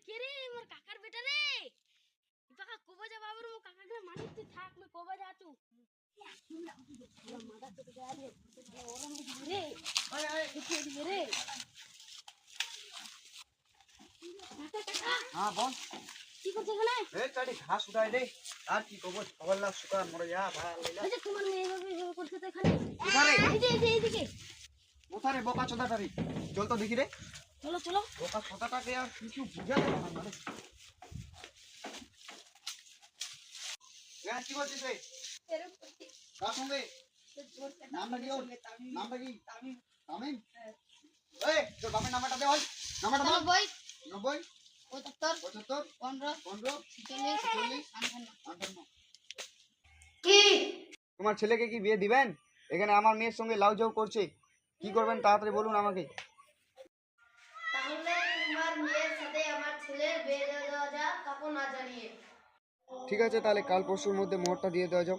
কে রে মোর কাকার বেটা রে কাকা কোবা যা বাবুর মো কাকা কে মানি তুই থাক মে কোবা যা তু মাদা তো গয়া রে ওরম রে ওই ওই দেখে দিবে রে হ্যাঁ বল কি করছ এখানে এই কাটি ঘাস উঠাই দে আর কি কব সকাললা শুকা মরে যা ভাড়া লইলা এই যে তোমার মেয়ে এভাবে করছে তো এখানে কোথারে এইদিকে কোথারে বোকা চোদাটারি চল তো দেখি রে চলো চলো বোকা চোদাটাকে আর কিছু বুঝাতে পারে না রে কি বলছিস রে কার সঙ্গে নামটা কি ওর নামটা কি তামিম তামিম এই তোর বাপের নাম্বারটা দে ওই নাম্বারটা দে 90 75 15 40 58 কি তোমার ছেলেকে কি বিয়ে দিবেন এখানে আমার মেয়ের সঙ্গে লাউঝাউ করছে কি করবেন তাড়াতাড়ি বলুন আমাকে তাহলে তোমার মেয়ের সাথে আমার ছেলের বিয়ে দেওয়া যাক কাকু না জানিয়ে ঠিক আছে তাহলে কাল পরশুর মধ্যে মোহরটা দিয়ে দেওয়া যাও